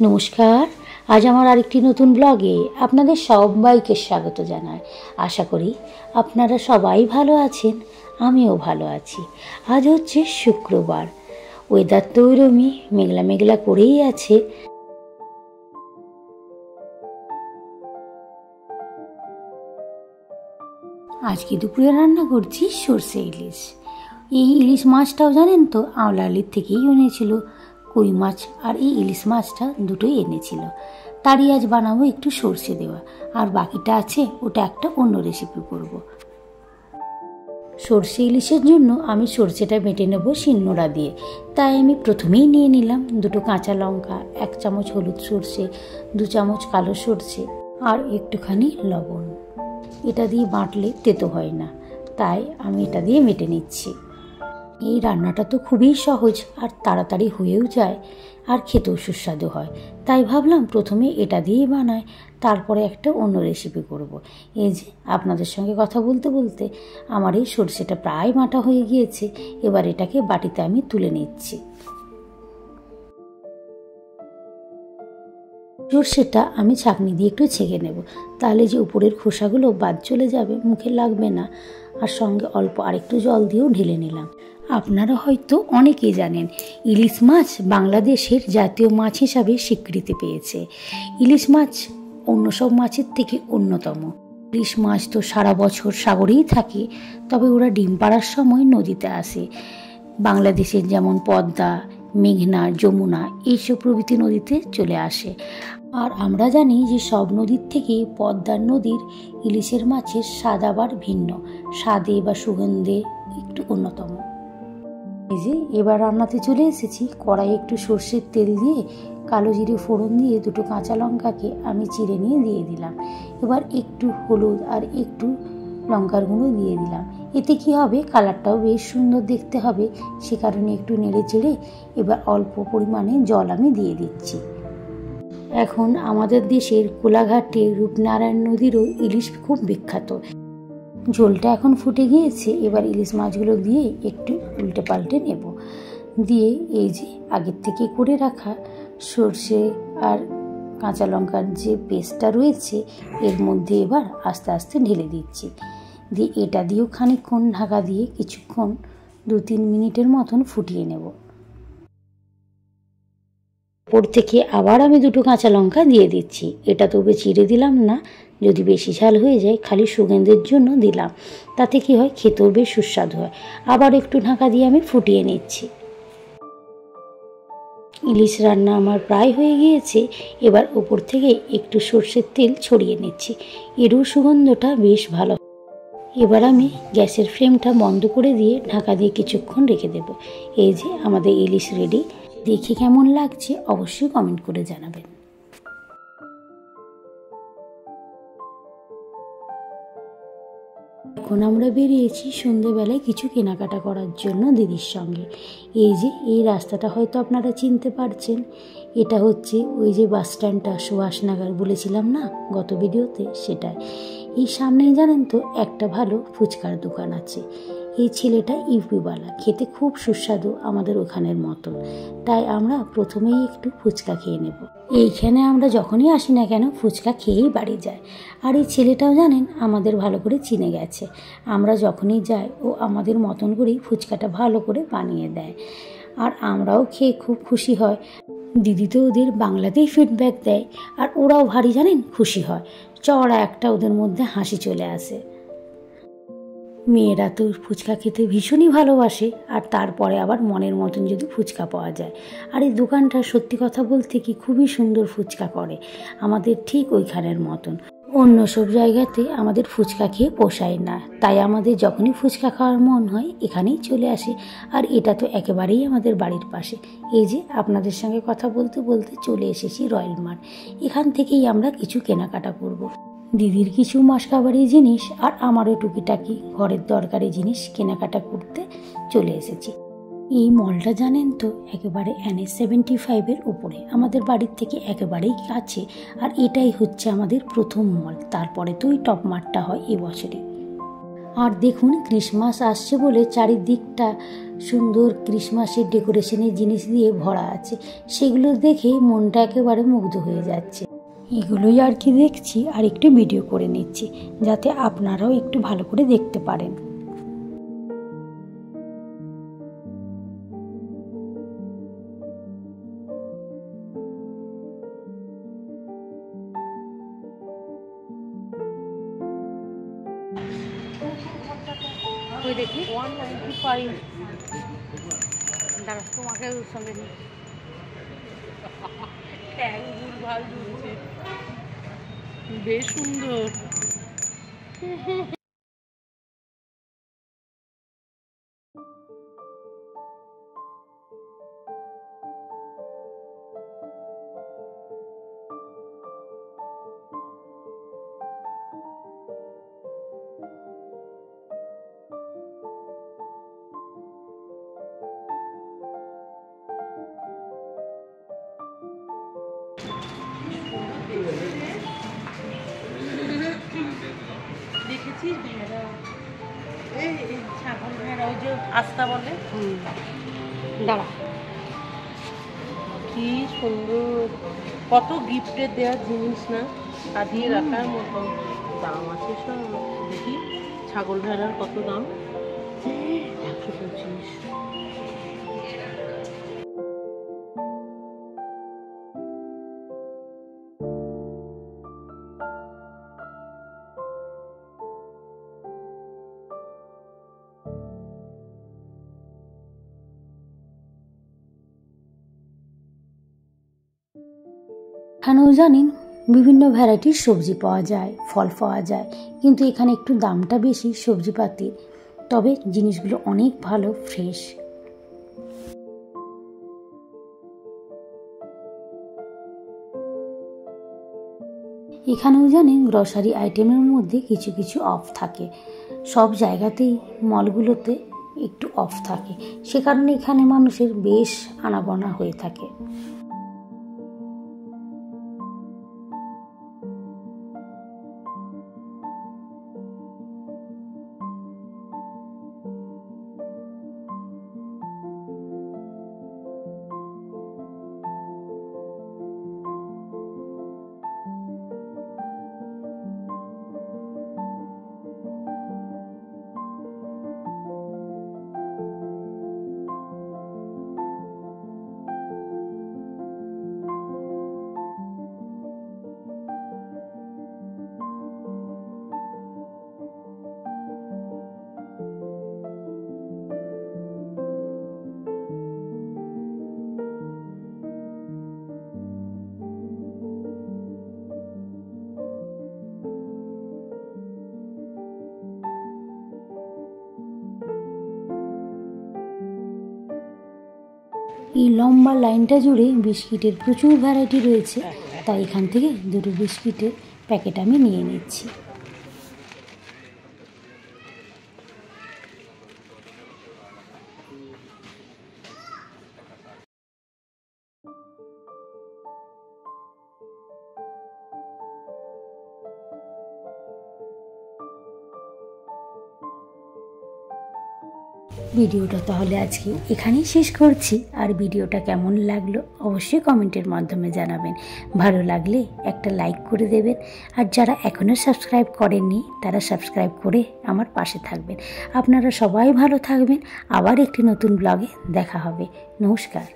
নমস্কার। আজ আমার আরেকটি নতুন ব্লগে আপনাদের সবাইকে স্বাগত জানাই। আশা করি আপনারা সবাই ভালো আছেন, আমিও ভালো আছি। আজ হচ্ছে শুক্রবার, ওয়েদার তো ওইরকমই মেঘলা মেঘলা করেই আছে। আজকে দুপুরে রান্না করছি সর্ষে ইলিশ। এই ইলিশ মাছটাও জানেন তো আওলালির থেকেই এনেছিল, কই মাছ আর এই ইলিশ মাছটা দুটোই এনেছিল। তারই আজ বানাবো একটু সর্ষে দেওয়া, আর বাকিটা আছে ওটা একটা অন্য রেসিপি করব। সর্ষে ইলিশের জন্য আমি সর্ষেটা বেটে নেব শিলনোড়া দিয়ে। তাই আমি প্রথমেই নিয়ে নিলাম দুটো কাঁচা লঙ্কা, 1 চামচ হলুদ সর্ষে, 2 চামচ কালো সর্ষে আর একটুখানি লবণ। এটা দিয়ে বাটলে তেতো হয় না, তাই আমি এটা দিয়ে বেটে নিচ্ছি। এই রান্নাটা তো খুবই সহজ আর তাড়াতাড়ি হয়েও যায়, আর খেতেও সুস্বাদু হয়। তাই ভাবলাম প্রথমে এটা দিয়েই বানাই, তারপরে একটা অন্য রেসিপি করব। এই যে আপনাদের সঙ্গে কথা বলতে বলতে আমার এই সর্ষেটা প্রায় বাটা হয়ে গিয়েছে। এবার এটাকে বাটিতে আমি তুলে নিচ্ছি। সর্ষেটা আমি ছাঁকনি দিয়ে একটু ছেঁকে নেব, তাহলে যে উপরের খোসাগুলো বাদ চলে যাবে, মুখে লাগবে না। আর সঙ্গে অল্প আরেকটু জল দিয়েও ঢেলে নিলাম। আপনারা হয়তো অনেকেই জানেন ইলিশ মাছ বাংলাদেশের জাতীয় মাছ হিসাবে স্বীকৃতি পেয়েছে। ইলিশ মাছ অন্য সব মাছের থেকে অন্যতম। ইলিশ মাছ তো সারা বছর সাগরেই থাকে, তবে ওরা ডিম পাড়ার সময় নদীতে আসে। বাংলাদেশের যেমন পদ্মা, মেঘনা, যমুনা এইসব প্রভৃতি নদীতে চলে আসে। আর আমরা জানি যে সব নদীর থেকে পদ্মার নদীর ইলিশের মাছের স্বাদ আবার ভিন্ন, স্বাদে বা সুগন্ধে একটু অন্যতম। এই যে এবার রান্নাতে চলে এসেছি। কড়াই একটু সর্ষের তেল দিয়ে কালো জিরে ফোড়ন দিয়ে দুটো কাঁচা লঙ্কাকে আমি চিড়ে নিয়ে দিয়ে দিলাম। এবার একটু হলুদ আর একটু লঙ্কার গুঁড়ো দিয়ে দিলাম। এতে কি হবে, কালারটাও বেশ সুন্দর দেখতে হবে, সে কারণে একটু নেড়ে চেড়ে এবার অল্প পরিমাণে জল আমি দিয়ে দিচ্ছি। এখন আমাদের দেশের কোলাঘাটে রূপনারায়ণ নদীরও ইলিশ খুব বিখ্যাত। ঝোলটা এখন ফুটে গিয়েছে, এবার ইলিশ মাছগুলো দিয়ে একটু উল্টে পাল্টে নেব। দিয়ে এই যে আগের থেকে করে রাখা সর্ষে আর কাঁচা লঙ্কার যে পেস্টটা রয়েছে এর মধ্যে এবার আস্তে আস্তে ঢেলে দিচ্ছি। দিয়ে এটা দিয়েও খানিকক্ষণ ঢাকা দিয়ে কিছুক্ষণ 2-3 মিনিটের মতন ফুটিয়ে নেব। ওপর থেকে আবার আমি দুটো কাঁচা লঙ্কা দিয়ে দিচ্ছি। এটা তবে চিড়ে দিলাম না, যদি বেশি ঝাল হয়ে যায় খালি সুগন্ধের জন্য দিলাম। তাতে কি হয়, খেতেও বেশ সুস্বাদু হয়। আবার একটু ঢাকা দিয়ে আমি ফুটিয়ে নিচ্ছি। ইলিশ রান্না আমার প্রায় হয়ে গিয়েছে। এবার ওপর থেকে একটু সর্ষের তেল ছড়িয়ে নিচ্ছি, এরও সুগন্ধটা বেশ ভালো। এবার আমি গ্যাসের ফ্লেমটা বন্ধ করে দিয়ে ঢাকা দিয়ে কিছুক্ষণ রেখে দেব। এই যে আমাদের ইলিশ রেডি। দেখে কেমন লাগছে অবশ্যই কমেন্ট করে জানাবেন। এখন আমরা বেরিয়েছি সন্ধেবেলায় কিছু কেনাকাটা করার জন্য দিদির সঙ্গে। এই যে এই রাস্তাটা হয়তো আপনারা চিনতে পারছেন, এটা হচ্ছে ওই যে বাস স্ট্যান্ডটা সুভাষনগর বলেছিলাম না গত ভিডিওতে, সেটাই। এই সামনেই জানেন তো একটা ভালো ফুচকার দোকান আছে। এই ছেলেটা ইউপিওয়ালা, খেতে খুব সুস্বাদু আমাদের ওখানের মতন। তাই আমরা প্রথমেই একটু ফুচকা খেয়ে নেব। এইখানে আমরা যখনই আসি না কেন ফুচকা খেয়েই বাড়ি যাই। আর এই ছেলেটাও জানেন আমাদের ভালো করে চিনে গেছে। আমরা যখনই যাই ও আমাদের মতন করেই ফুচকাটা ভালো করে বানিয়ে দেয়, আর আমরাও খেয়ে খুব খুশি হয়। দিদি তো ওদের বাংলাতেই ফিডব্যাক দেয়, আর ওরাও ভারী জানেন খুশি হয়। চড়া একটা ওদের মধ্যে হাসি চলে আসে। মেয়েরা তো ফুচকা খেতে ভীষণই ভালোবাসে, আর তারপরে আবার মনের মতন যদি ফুচকা পাওয়া যায়। আর এই দোকানটা সত্যি কথা বলতে কি খুবই সুন্দর ফুচকা করে, আমাদের ঠিক ওইখানের মতন। অন্য সব জায়গাতে আমাদের ফুচকা খেয়ে পোষায় না, তাই আমাদের যখনই ফুচকা খাওয়ার মন হয় এখানেই চলে আসে। আর এটা তো একেবারেই আমাদের বাড়ির পাশে। এই যে আপনাদের সঙ্গে কথা বলতে বলতে চলে এসেছি রয়্যাল মার্ট। এখান থেকেই আমরা কিছু কেনাকাটা করব। দিদির কিছু মাসকাবারি জিনিস আর আমারও টুকিটাকি ঘরের দরকারি জিনিস কেনাকাটা করতে চলে এসেছি। এই মলটা জানেন তো একেবারে NH-75-এর উপরে, আমাদের বাড়ির থেকে একেবারেই কাছে। আর এটাই হচ্ছে আমাদের প্রথম মল, তারপরে তো ওই টপ মার্টটা হয় এবছরে। আর দেখুন ক্রিসমাস আসছে বলে চারিদিকটা সুন্দর ক্রিসমাসের ডেকোরেশনের জিনিস দিয়ে ভরা আছে। সেগুলো দেখে মনটা একেবারে মুগ্ধ হয়ে যাচ্ছে। এগুলোই আর কি দেখছি, আর একটু ভিডিও করে নিচ্ছি যাতে আপনারাও একটু ভালো করে দেখতে পারেন। দেখি 195 দাঁড়া তোমাকে ওর সঙ্গে নিয়ে ভাল ঝুলছে, বেশ সুন্দর। দেখেছিস ভেড়া, এই ছাগল ভেড়া, ওই যে আস্তা বলে। দাঁড়া, কি সুন্দর, কত গিফটের দেওয়ার জিনিস না, সাজিয়ে রাখার মতো। দাম আছে সব। দেখি ছাগল ভেড়ার কত দাম, 125। এখানেও জানেন বিভিন্ন ভ্যারাইটির সবজি পাওয়া যায়, ফল পাওয়া যায়, কিন্তু এখানে একটু দামটা বেশি সবজিপাতির, তবে জিনিসগুলো অনেক ভালো, ফ্রেশ। এখানেও জানেন গ্রসারি আইটেমের মধ্যে কিছু কিছু অফ থাকে। সব জায়গাতেই মলগুলোতে একটু অফ থাকে, সে কারণে এখানে মানুষের বেশ আনাগোনা হয়ে থাকে। এই লম্বা লাইনটা জুড়ে বিস্কিটের প্রচুর ভ্যারাইটি রয়েছে, তাই এখান থেকে দুটো বিস্কিটের প্যাকেট আমি নিয়ে নিচ্ছি। ভিডিওটা তাহলে আজকে এখানেই শেষ করছি। আর ভিডিওটা কেমন লাগলো অবশ্যই কমেন্টের মাধ্যমে জানাবেন। ভালো লাগলে একটা লাইক করে দেবেন, আর যারা এখনও সাবস্ক্রাইব করেননি তারা সাবস্ক্রাইব করে আমার পাশে থাকবেন। আপনারা সবাই ভালো থাকবেন। আবার একটি নতুন ব্লগে দেখা হবে। নমস্কার।